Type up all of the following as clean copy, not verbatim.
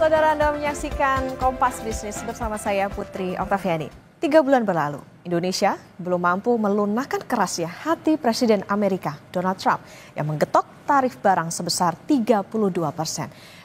Saudara, Anda menyaksikan Kompas Bisnis bersama saya Putri Oktaviani. 3 bulan berlalu, Indonesia belum mampu melunakkan kerasnya hati Presiden Amerika Donald Trump yang menggetok tarif barang sebesar 32%.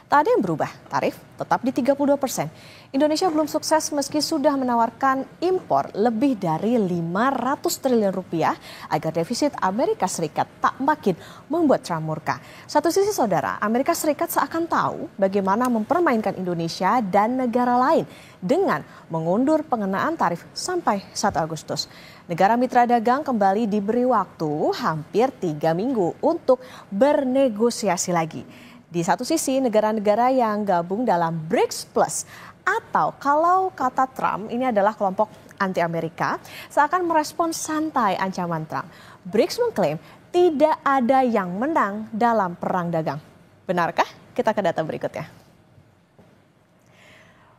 Tak ada yang berubah, tarif tetap di 32%. Indonesia belum sukses meski sudah menawarkan impor lebih dari 500 triliun rupiah agar defisit Amerika Serikat tak makin membuat Trump murka. Satu sisi saudara, Amerika Serikat seakan tahu bagaimana mempermainkan Indonesia dan negara lain dengan mengundur pengenaan tarif sampai 1 Agustus. Negara mitra dagang kembali diberi waktu hampir 3 minggu untuk bernegosiasi lagi. Di satu sisi, negara-negara yang gabung dalam BRICS Plus atau kalau kata Trump ini adalah kelompok anti-Amerika seakan merespon santai ancaman Trump. BRICS mengklaim tidak ada yang menang dalam perang dagang. Benarkah? Kita ke data berikutnya.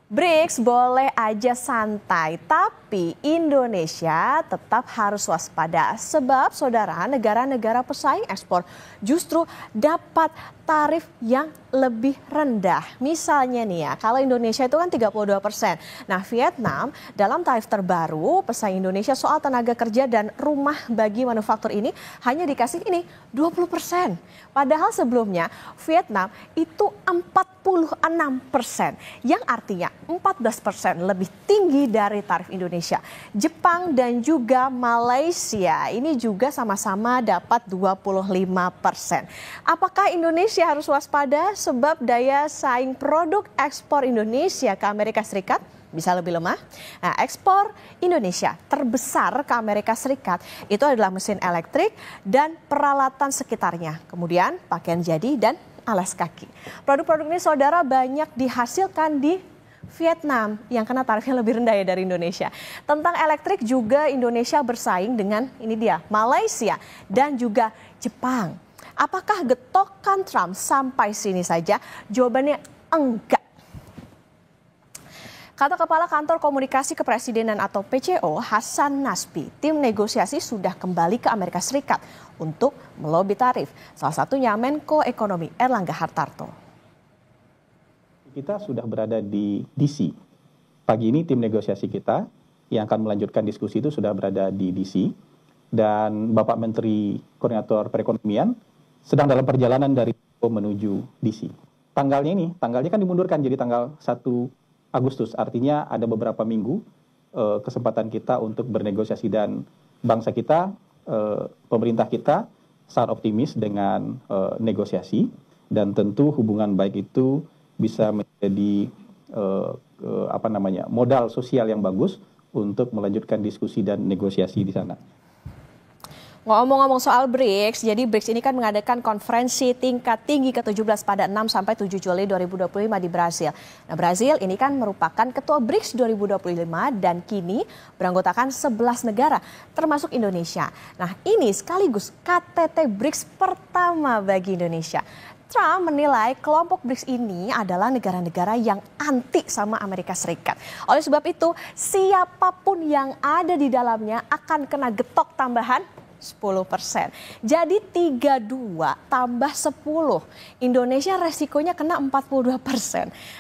BRICS boleh aja santai, tapi Indonesia tetap harus waspada. Sebab saudara, negara-negara pesaing ekspor justru dapat tarif yang lebih rendah. Misalnya nih ya, kalau Indonesia itu kan 32%. Nah, Vietnam dalam tarif terbaru pesaing Indonesia soal tenaga kerja dan rumah bagi manufaktur ini hanya dikasih ini 20%. Padahal sebelumnya Vietnam itu 46%, yang artinya 14% lebih tinggi dari tarif Indonesia. Jepang dan juga Malaysia ini juga sama-sama dapat 25%. Apakah Indonesia harus waspada sebab daya saing produk ekspor Indonesia ke Amerika Serikat bisa lebih lemah? Nah, ekspor Indonesia terbesar ke Amerika Serikat itu adalah mesin elektrik dan peralatan sekitarnya. Kemudian pakaian jadi dan alas kaki. Produk-produk ini saudara banyak dihasilkan di Vietnam yang kena tarifnya lebih rendah ya dari Indonesia. Tentang elektrik juga Indonesia bersaing dengan ini dia Malaysia dan juga Jepang. Apakah getokan Trump sampai sini saja? Jawabannya enggak. Kata Kepala Kantor Komunikasi Kepresidenan atau PCO, Hasan Nasbi, tim negosiasi sudah kembali ke Amerika Serikat untuk melobi tarif. Salah satunya Menko Ekonomi Erlangga Hartarto. Kita sudah berada di DC. Pagi ini tim negosiasi kita yang akan melanjutkan diskusi itu sudah berada di DC. Dan Bapak Menteri Koordinator Perekonomian sedang dalam perjalanan dari menuju DC. Tanggalnya kan dimundurkan jadi tanggal 1 Agustus, artinya ada beberapa minggu kesempatan kita untuk bernegosiasi dan bangsa kita, pemerintah kita sangat optimis dengan negosiasi dan tentu hubungan baik itu bisa menjadi modal sosial yang bagus untuk melanjutkan diskusi dan negosiasi di sana. Ngomong-ngomong soal BRICS, jadi BRICS ini kan mengadakan konferensi tingkat tinggi ke-17 pada 6 sampai 7 Juli 2025 di Brasil. Nah, Brasil ini kan merupakan ketua BRICS 2025 dan kini beranggotakan 11 negara termasuk Indonesia. Nah, ini sekaligus KTT BRICS pertama bagi Indonesia. Trump menilai kelompok BRICS ini adalah negara-negara yang anti sama Amerika Serikat. Oleh sebab itu, siapapun yang ada di dalamnya akan kena getok tambahan 10%. Jadi 32 tambah 10. Indonesia resikonya kena 42%.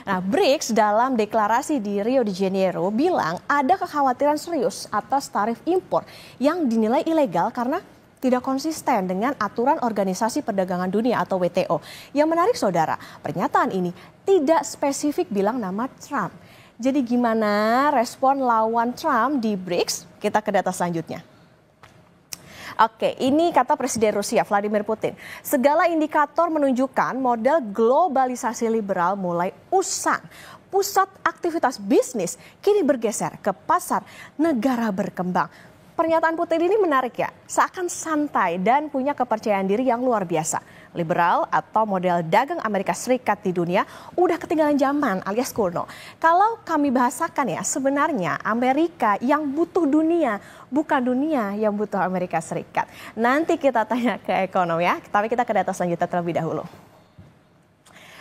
Nah, BRICS dalam deklarasi di Rio de Janeiro bilang ada kekhawatiran serius atas tarif impor yang dinilai ilegal karena tidak konsisten dengan aturan Organisasi Perdagangan Dunia atau WTO. Yang menarik saudara, pernyataan ini tidak spesifik bilang nama Trump. Jadi gimana respon lawan Trump di BRICS? Kita ke data selanjutnya. Oke, ini kata Presiden Rusia Vladimir Putin. Segala indikator menunjukkan model globalisasi liberal mulai usang. Pusat aktivitas bisnis kini bergeser ke pasar negara berkembang. Pernyataan Putin ini menarik ya, seakan santai dan punya kepercayaan diri yang luar biasa. Liberal atau model dagang Amerika Serikat di dunia udah ketinggalan zaman alias kuno. Kalau kami bahasakan ya, sebenarnya Amerika yang butuh dunia, bukan dunia yang butuh Amerika Serikat. Nanti kita tanya ke ekonom ya, tapi kita ke data selanjutnya terlebih dahulu.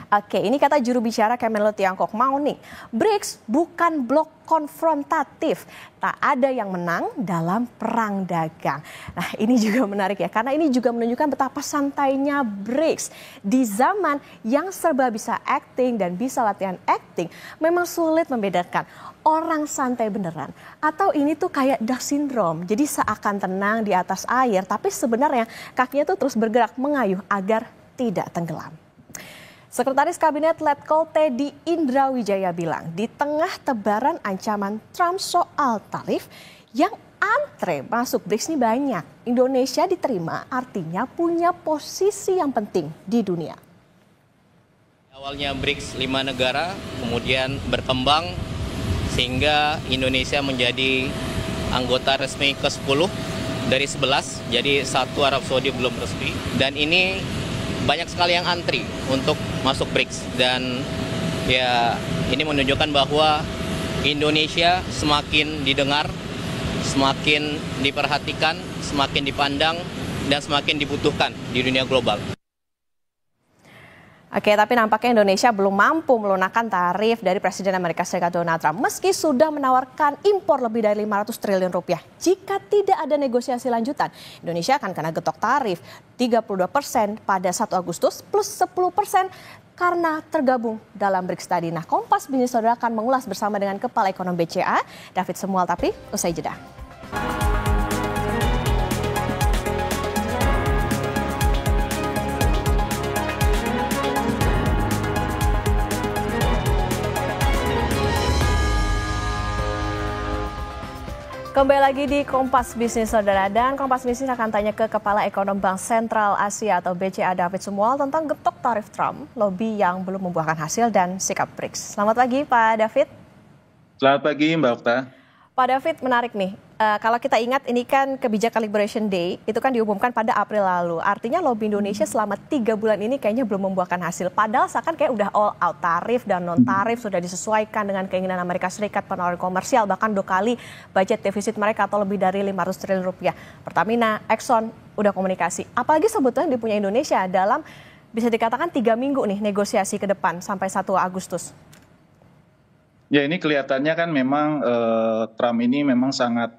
Oke, ini kata juru bicara Kemenlu Tiongkok Mao Ning. BRICS bukan blok konfrontatif. Tak ada yang menang dalam perang dagang. Nah, ini juga menarik ya, karena ini juga menunjukkan betapa santainya BRICS. Di zaman yang serba bisa acting dan bisa latihan acting, memang sulit membedakan orang santai beneran atau ini tuh kayak duck syndrome. Jadi seakan tenang di atas air, tapi sebenarnya kakinya tuh terus bergerak mengayuh agar tidak tenggelam. Sekretaris Kabinet Letkol Teddy Indrawijaya bilang, di tengah tebaran ancaman Trump soal tarif yang antre masuk BRICS ini banyak. Indonesia diterima artinya punya posisi yang penting di dunia. Awalnya BRICS 5 negara, kemudian berkembang sehingga Indonesia menjadi anggota resmi ke-10 dari 11, jadi 1 Arab Saudi belum resmi. Dan ini banyak sekali yang antri untuk masuk BRICS, dan ya ini menunjukkan bahwa Indonesia semakin didengar, semakin diperhatikan, semakin dipandang, dan semakin dibutuhkan di dunia global. Oke, tapi nampaknya Indonesia belum mampu melunakkan tarif dari Presiden Amerika Serikat Donald Trump meski sudah menawarkan impor lebih dari 500 triliun rupiah. Jika tidak ada negosiasi lanjutan, Indonesia akan kena getok tarif 32% pada 1 Agustus plus 10% karena tergabung dalam BRICS tadi. Nah, Kompas Bisnis Saudara akan mengulas bersama dengan Kepala Ekonom BCA, David Semual, tapi usai jeda. Kembali lagi di Kompas Bisnis Saudara, dan Kompas Bisnis akan tanya ke Kepala Ekonom Bank Sentral Asia atau BCA David Semual tentang getok tarif Trump, lobi yang belum membuahkan hasil dan sikap BRICS. Selamat pagi Pak David. Selamat pagi Mbak Okta. Pak David, menarik nih, kalau kita ingat ini kan kebijakan Liberation Day itu kan diumumkan pada April lalu. Artinya lobi Indonesia selama 3 bulan ini kayaknya belum membuahkan hasil. Padahal seakan kayak udah all out, tarif dan non tarif sudah disesuaikan dengan keinginan Amerika Serikat, penawaran komersial, bahkan 2 kali budget defisit mereka atau lebih dari 500 triliun rupiah. Pertamina, Exxon udah komunikasi. Apalagi sebetulnya dipunya Indonesia dalam bisa dikatakan 3 minggu nih negosiasi ke depan sampai 1 Agustus. Ya, ini kelihatannya kan memang Trump ini memang sangat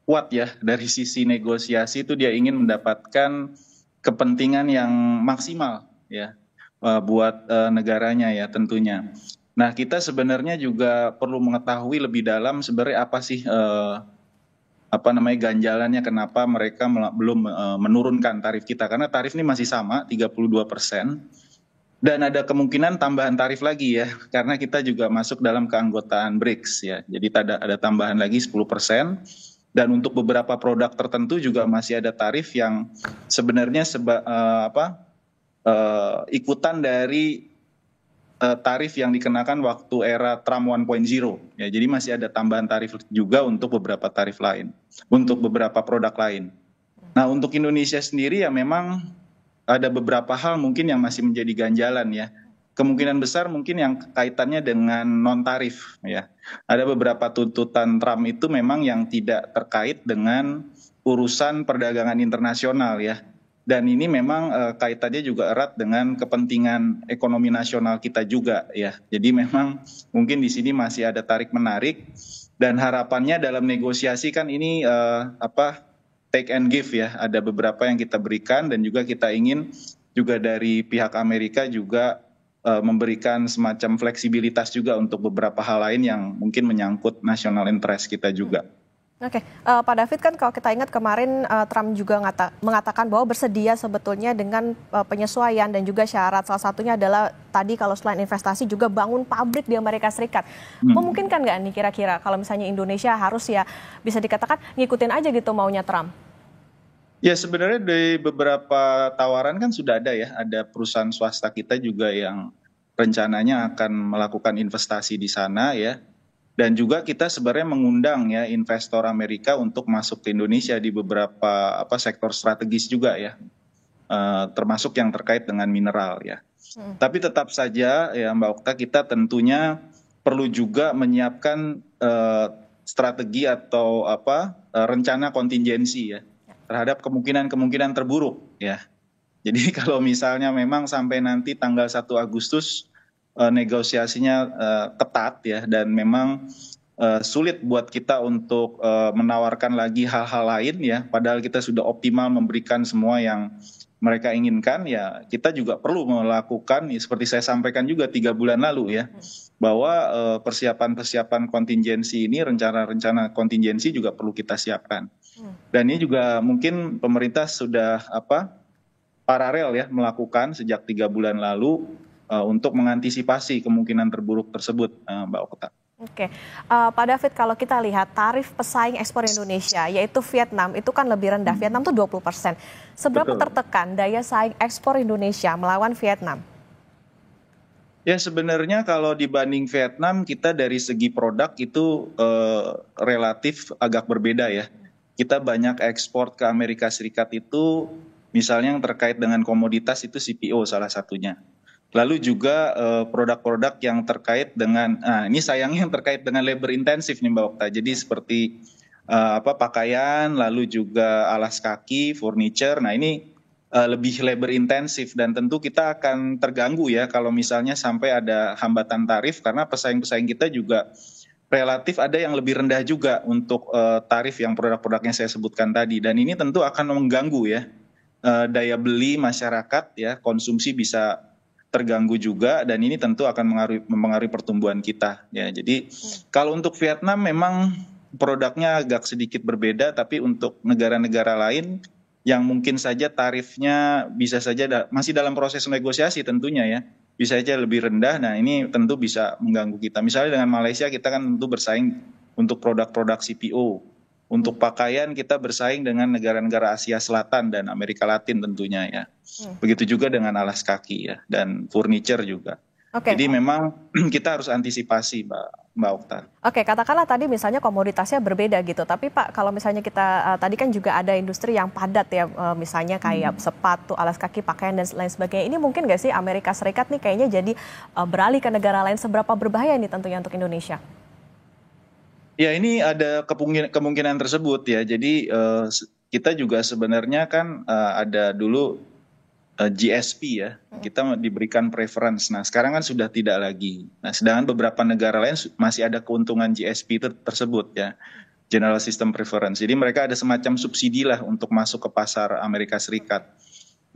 kuat ya dari sisi negosiasi, itu dia ingin mendapatkan kepentingan yang maksimal ya buat negaranya ya tentunya. Nah, kita sebenarnya juga perlu mengetahui lebih dalam sebenarnya apa sih ganjalannya, kenapa mereka belum menurunkan tarif kita, karena tarif ini masih sama 32%. Dan ada kemungkinan tambahan tarif lagi ya, karena kita juga masuk dalam keanggotaan BRICS ya. Jadi ada tambahan lagi 10%. Dan untuk beberapa produk tertentu juga masih ada tarif yang sebenarnya ikutan dari tarif yang dikenakan waktu era Trump 1.0 ya. Jadi masih ada tambahan tarif juga untuk beberapa tarif lain, untuk beberapa produk lain. Nah, untuk Indonesia sendiri ya memang ada beberapa hal mungkin yang masih menjadi ganjalan ya. Kemungkinan besar mungkin yang kaitannya dengan non tarif ya. Ada beberapa tuntutan Trump itu memang yang tidak terkait dengan urusan perdagangan internasional ya. Dan ini memang kaitannya juga erat dengan kepentingan ekonomi nasional kita juga ya. Jadi memang mungkin di sini masih ada tarik menarik, dan harapannya dalam negosiasi kan ini take and give ya, ada beberapa yang kita berikan, dan juga kita ingin juga dari pihak Amerika juga memberikan semacam fleksibilitas juga untuk beberapa hal lain yang mungkin menyangkut national interest kita juga. Oke, Pak David, kan kalau kita ingat kemarin Trump juga mengatakan bahwa bersedia sebetulnya dengan penyesuaian dan juga syarat, salah satunya adalah tadi kalau selain investasi juga bangun pabrik di Amerika Serikat. Memungkinkan nggak nih kira-kira kalau misalnya Indonesia harus ya bisa dikatakan ngikutin aja gitu maunya Trump? Ya, sebenarnya dari beberapa tawaran kan sudah ada ya, ada perusahaan swasta kita juga yang rencananya akan melakukan investasi di sana ya. Dan juga kita sebenarnya mengundang ya investor Amerika untuk masuk ke Indonesia di beberapa sektor strategis juga ya, termasuk yang terkait dengan mineral ya. Tapi tetap saja ya Mbak Okta, kita tentunya perlu juga menyiapkan strategi atau rencana kontingensi ya terhadap kemungkinan terburuk ya. Jadi kalau misalnya memang sampai nanti tanggal 1 Agustus negosiasinya ketat ya, dan memang sulit buat kita untuk menawarkan lagi hal-hal lain ya, padahal kita sudah optimal memberikan semua yang mereka inginkan, ya kita juga perlu melakukan seperti saya sampaikan juga 3 bulan lalu ya, bahwa persiapan-persiapan kontingensi ini, rencana-rencana kontingensi juga perlu kita siapkan. Dan ini juga mungkin pemerintah sudah paralel ya melakukan sejak 3 bulan lalu untuk mengantisipasi kemungkinan terburuk tersebut, Mbak Okta. Oke, Pak David, kalau kita lihat tarif pesaing ekspor Indonesia, yaitu Vietnam, itu kan lebih rendah. Vietnam tuh 20%. Seberapa Betul. tertekan daya saing ekspor Indonesia melawan Vietnam? Ya sebenarnya kalau dibanding Vietnam, kita dari segi produk itu relatif agak berbeda ya. Kita banyak ekspor ke Amerika Serikat itu, misalnya yang terkait dengan komoditas itu CPO salah satunya. Lalu juga produk-produk yang terkait dengan, ini sayangnya yang terkait dengan labor intensif nih Mbak Okta. Jadi seperti pakaian, lalu juga alas kaki, furniture. Nah ini lebih labor intensif, dan tentu kita akan terganggu ya kalau misalnya sampai ada hambatan tarif, karena pesaing-pesaing kita juga relatif ada yang lebih rendah juga untuk tarif yang produk-produknya saya sebutkan tadi. Dan ini tentu akan mengganggu ya daya beli masyarakat ya, konsumsi bisa terganggu juga, dan ini tentu akan mempengaruhi pertumbuhan kita ya. Jadi kalau untuk Vietnam memang produknya agak sedikit berbeda, tapi untuk negara-negara lain yang mungkin saja tarifnya bisa saja masih dalam proses negosiasi tentunya ya, bisa saja lebih rendah. Nah ini tentu bisa mengganggu kita. Misalnya dengan Malaysia kita kan tentu bersaing untuk produk-produk CPO. Untuk pakaian kita bersaing dengan negara-negara Asia Selatan dan Amerika Latin tentunya ya. Begitu juga dengan alas kaki ya, dan furniture juga. Oke. Jadi memang kita harus antisipasi Mbak Okta. Oke, katakanlah tadi misalnya komoditasnya berbeda gitu, tapi Pak kalau misalnya kita tadi kan juga ada industri yang padat ya, misalnya kayak sepatu, alas kaki, pakaian dan lain sebagainya. Ini mungkin nggak sih Amerika Serikat nih kayaknya jadi beralih ke negara lain, seberapa berbahaya ini tentunya untuk Indonesia? Ya ini ada kemungkinan tersebut ya. Jadi kita juga sebenarnya kan ada dulu GSP ya, kita diberikan preference. Nah sekarang kan sudah tidak lagi. Nah sedangkan beberapa negara lain masih ada keuntungan GSP tersebut ya, General System Preference. Jadi mereka ada semacam subsidi lah untuk masuk ke pasar Amerika Serikat.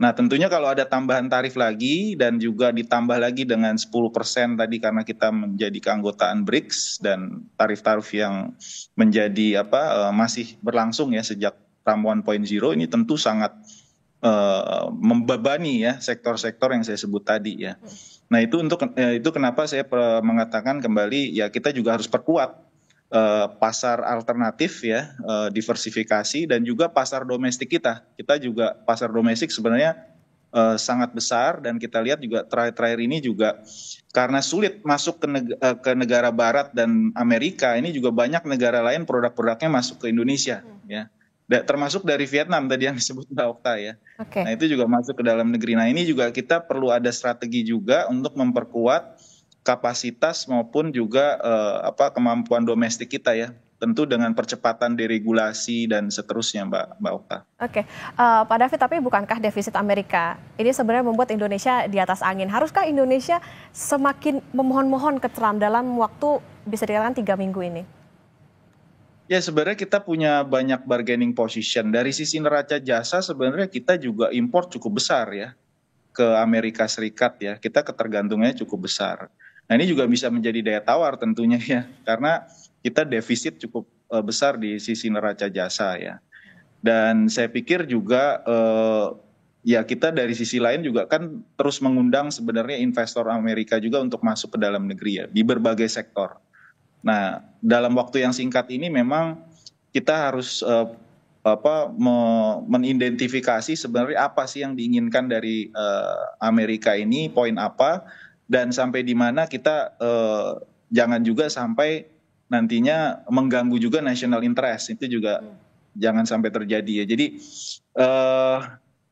Nah tentunya kalau ada tambahan tarif lagi dan juga ditambah lagi dengan 10% tadi karena kita menjadi keanggotaan BRICS, dan tarif-tarif yang menjadi masih berlangsung ya sejak Trump 1.0, ini tentu sangat membebani ya sektor-sektor yang saya sebut tadi ya. Nah itu kenapa saya mengatakan kembali ya, kita juga harus perkuat pasar alternatif ya, diversifikasi, dan juga pasar domestik kita. Kita juga pasar domestik sebenarnya sangat besar, dan kita lihat juga terakhir ini juga karena sulit masuk ke negara Barat dan Amerika, ini juga banyak negara lain produk-produknya masuk ke Indonesia ya. Termasuk dari Vietnam tadi yang disebut Mbak Okta ya. Oke. Nah itu juga masuk ke dalam negeri. Nah ini juga kita perlu ada strategi juga untuk memperkuat kapasitas maupun juga kemampuan domestik kita ya. Tentu dengan percepatan deregulasi dan seterusnya Mbak Okta. Oke, Pak David, tapi bukankah defisit Amerika ini sebenarnya membuat Indonesia di atas angin? Haruskah Indonesia semakin memohon-mohon ke Trump dalam waktu bisa dikatakan 3 minggu ini? Ya sebenarnya kita punya banyak bargaining position. Dari sisi neraca jasa sebenarnya kita juga impor cukup besar ya ke Amerika Serikat ya. Kita ketergantungannya cukup besar. Nah ini juga bisa menjadi daya tawar tentunya ya, karena kita defisit cukup besar di sisi neraca jasa ya. Dan saya pikir juga ya kita dari sisi lain juga kan terus mengundang sebenarnya investor Amerika juga untuk masuk ke dalam negeri ya, di berbagai sektor. Nah dalam waktu yang singkat ini memang kita harus mengidentifikasi sebenarnya apa sih yang diinginkan dari Amerika ini, poin apa, dan sampai di mana kita jangan juga sampai nantinya mengganggu juga national interest, itu juga jangan sampai terjadi ya. Jadi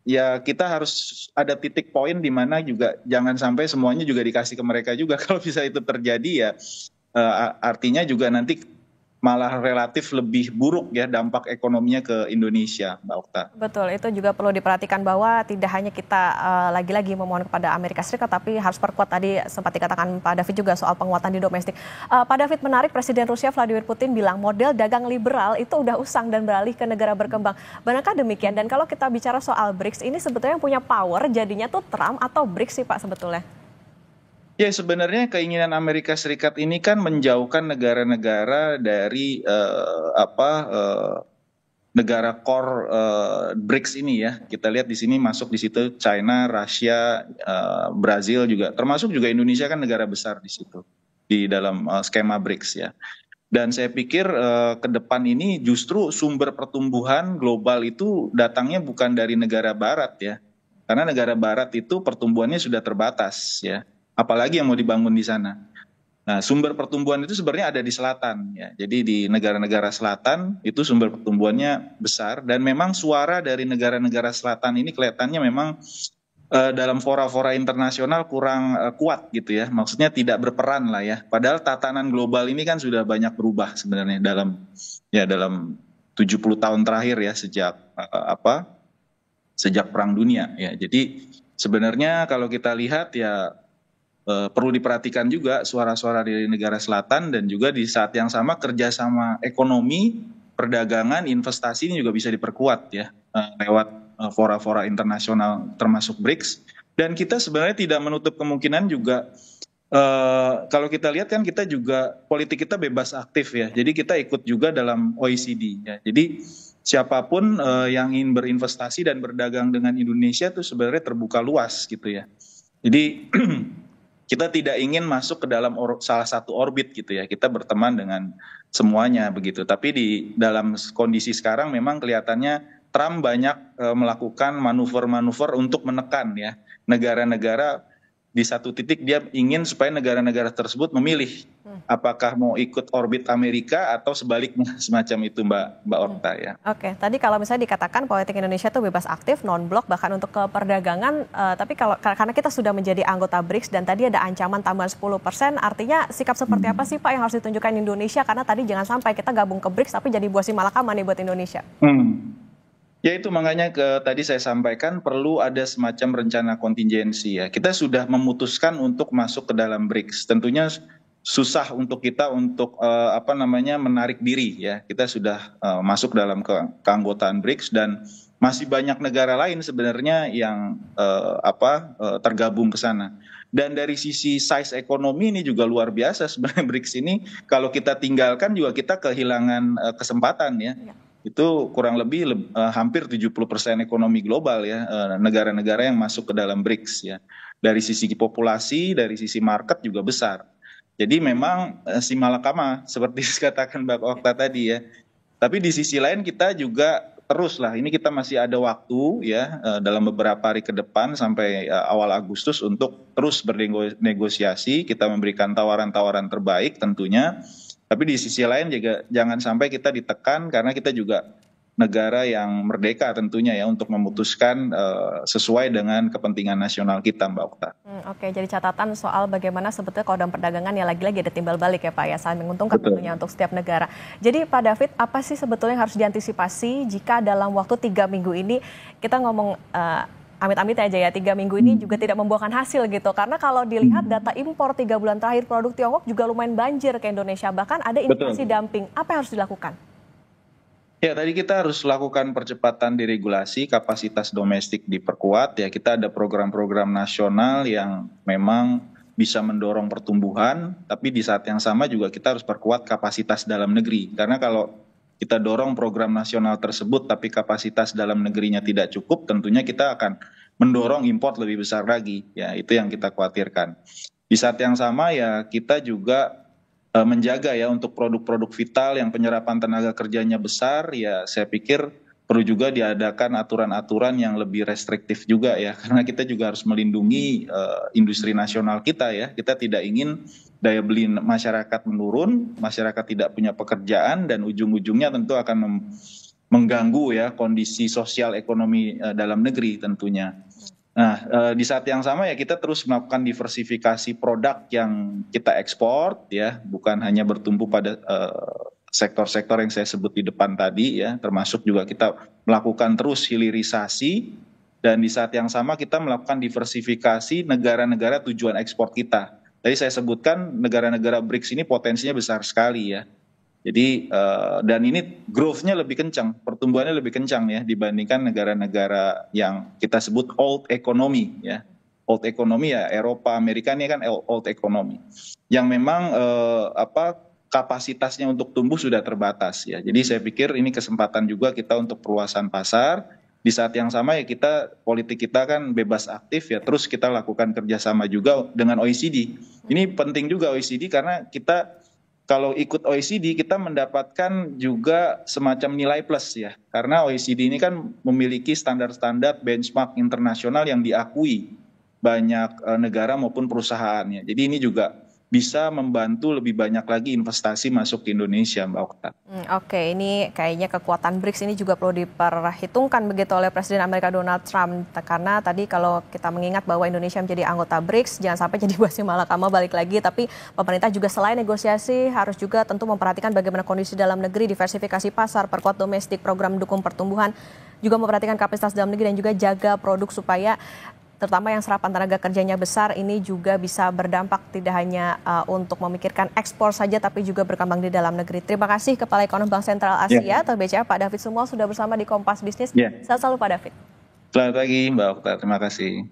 ya kita harus ada titik poin di mana juga jangan sampai semuanya juga dikasih ke mereka juga. Kalau bisa itu terjadi ya artinya juga nanti malah relatif lebih buruk ya dampak ekonominya ke Indonesia, Mbak Okta. Betul, itu juga perlu diperhatikan bahwa tidak hanya kita lagi-lagi memohon kepada Amerika Serikat, tapi harus perkuat tadi sempat dikatakan Pak David juga soal penguatan di domestik. Pak David, menarik Presiden Rusia Vladimir Putin bilang model dagang liberal itu udah usang dan beralih ke negara berkembang. Benarkah demikian? Dan kalau kita bicara soal BRICS, ini sebetulnya yang punya power jadinya tuh Trump atau BRICS sih Pak sebetulnya? Ya sebenarnya keinginan Amerika Serikat ini kan menjauhkan negara-negara dari negara core BRICS ini ya. Kita lihat di sini masuk di situ China, Rusia, Brazil juga, termasuk juga Indonesia kan negara besar di situ di dalam skema BRICS ya. Dan saya pikir ke depan ini justru sumber pertumbuhan global itu datangnya bukan dari negara Barat ya, karena negara Barat itu pertumbuhannya sudah terbatas ya. Apalagi yang mau dibangun di sana. Nah, sumber pertumbuhan itu sebenarnya ada di selatan ya. Jadi di negara-negara selatan itu sumber pertumbuhannya besar dan memang suara dari negara-negara selatan ini kelihatannya memang dalam fora-fora internasional kurang kuat gitu ya. Maksudnya tidak berperan lah ya. Padahal tatanan global ini kan sudah banyak berubah sebenarnya dalam 70 tahun terakhir ya sejak Perang Dunia ya. Jadi sebenarnya kalau kita lihat ya perlu diperhatikan juga suara-suara dari negara selatan dan juga di saat yang sama kerjasama ekonomi, perdagangan, investasi ini juga bisa diperkuat ya lewat fora-fora internasional termasuk BRICS. Dan kita sebenarnya tidak menutup kemungkinan juga kalau kita lihat kan kita juga politik kita bebas aktif ya. Jadi kita ikut juga dalam OECD ya. Jadi siapapun yang ingin berinvestasi dan berdagang dengan Indonesia itu sebenarnya terbuka luas gitu ya. Jadi kita tidak ingin masuk ke dalam salah satu orbit gitu ya. Kita berteman dengan semuanya begitu. Tapi di dalam kondisi sekarang memang kelihatannya Trump banyak melakukan manuver-manuver untuk menekan ya negara-negara. Di satu titik dia ingin supaya negara-negara tersebut memilih apakah mau ikut orbit Amerika atau sebaliknya semacam itu Mbak Okta ya. Oke, tadi kalau misalnya dikatakan politik Indonesia itu bebas aktif, non-blok bahkan untuk ke perdagangan, tapi karena kita sudah menjadi anggota BRICS dan tadi ada ancaman tambahan 10%, artinya sikap seperti apa sih Pak yang harus ditunjukkan Indonesia? Karena tadi jangan sampai kita gabung ke BRICS tapi jadi buah si malakama nih buat Indonesia. Ya itu makanya tadi saya sampaikan perlu ada semacam rencana kontingensi ya. Kita sudah memutuskan untuk masuk ke dalam BRICS. Tentunya susah untuk kita untuk menarik diri ya. Kita sudah masuk dalam keanggotaan BRICS dan masih banyak negara lain sebenarnya yang tergabung ke sana. Dan dari sisi size ekonomi ini juga luar biasa sebenarnya BRICS ini. Kalau kita tinggalkan juga kita kehilangan kesempatan ya. Itu kurang lebih hampir 70% ekonomi global ya, negara-negara yang masuk ke dalam BRICS ya. Dari sisi populasi, dari sisi market juga besar. Jadi memang si malakama seperti dikatakan Mbak Okta tadi ya. Tapi di sisi lain kita juga terus lah, ini kita masih ada waktu ya dalam beberapa hari ke depan sampai awal Agustus untuk terus bernegosiasi, kita memberikan tawaran-tawaran terbaik tentunya. Tapi di sisi lain juga jangan sampai kita ditekan karena kita juga negara yang merdeka tentunya ya untuk memutuskan sesuai dengan kepentingan nasional kita Mbak Okta. Oke, jadi catatan soal bagaimana sebetulnya kalau dalam perdagangan ya lagi-lagi ada timbal balik ya Pak ya, saling menguntungkan tentunya untuk setiap negara. Jadi Pak David, apa sih sebetulnya yang harus diantisipasi jika dalam waktu 3 minggu ini kita ngomong amit-amit aja ya 3 minggu ini juga tidak membuahkan hasil gitu. Karena kalau dilihat data impor 3 bulan terakhir produk Tiongkok juga lumayan banjir ke Indonesia. Bahkan ada indikasi dumping. Apa yang harus dilakukan? Ya tadi kita harus lakukan percepatan deregulasi, kapasitas domestik diperkuat ya. Kita ada program-program nasional yang memang bisa mendorong pertumbuhan. Tapi di saat yang sama juga kita harus perkuat kapasitas dalam negeri. Karena kalau kita dorong program nasional tersebut tapi kapasitas dalam negerinya tidak cukup, tentunya kita akan mendorong import lebih besar lagi. Ya, itu yang kita khawatirkan. Di saat yang sama ya kita juga menjaga ya untuk produk-produk vital yang penyerapan tenaga kerjanya besar, ya saya pikir perlu juga diadakan aturan-aturan yang lebih restriktif juga ya, karena kita juga harus melindungi industri nasional kita ya. Kita tidak ingin daya beli masyarakat menurun, masyarakat tidak punya pekerjaan, dan ujung-ujungnya tentu akan mengganggu ya kondisi sosial ekonomi dalam negeri tentunya. Nah, di saat yang sama ya kita terus melakukan diversifikasi produk yang kita ekspor ya, bukan hanya bertumpu pada sektor-sektor yang saya sebut di depan tadi ya, termasuk juga kita melakukan terus hilirisasi dan di saat yang sama kita melakukan diversifikasi negara-negara tujuan ekspor kita. Tadi saya sebutkan negara-negara BRICS ini potensinya besar sekali ya. Jadi dan ini growth-nya lebih kencang, pertumbuhannya lebih kencang ya dibandingkan negara-negara yang kita sebut old economy ya. Old economy ya Eropa, Amerika ini kan old economy. Yang memang kapasitasnya untuk tumbuh sudah terbatas ya. Jadi saya pikir ini kesempatan juga kita untuk perluasan pasar. Di saat yang sama ya politik kita kan bebas aktif ya, terus kita lakukan kerjasama juga dengan OECD. Ini penting juga OECD karena kita kalau ikut OECD kita mendapatkan juga semacam nilai plus ya, karena OECD ini kan memiliki standar-standar benchmark internasional yang diakui banyak negara maupun perusahaannya. Jadi ini juga bisa membantu lebih banyak lagi investasi masuk ke Indonesia, Mbak Okta. Oke, ini kayaknya kekuatan BRICS ini juga perlu diperhitungkan begitu oleh Presiden Amerika Donald Trump. Karena tadi kalau kita mengingat bahwa Indonesia menjadi anggota BRICS, jangan sampai jadi buah si malakama balik lagi. Tapi pemerintah juga selain negosiasi harus juga tentu memperhatikan bagaimana kondisi dalam negeri, diversifikasi pasar, perkuat domestik, program dukung pertumbuhan, juga memperhatikan kapasitas dalam negeri dan juga jaga produk supaya terutama yang serapan tenaga kerjanya besar ini juga bisa berdampak tidak hanya untuk memikirkan ekspor saja tapi juga berkembang di dalam negeri. Terima kasih Kepala Ekonom Bank Sentral Asia atau BCA Pak David Sumual sudah bersama di Kompas Bisnis. Sehat selalu Pak David. Selamat pagi Mbak Okta, terima kasih.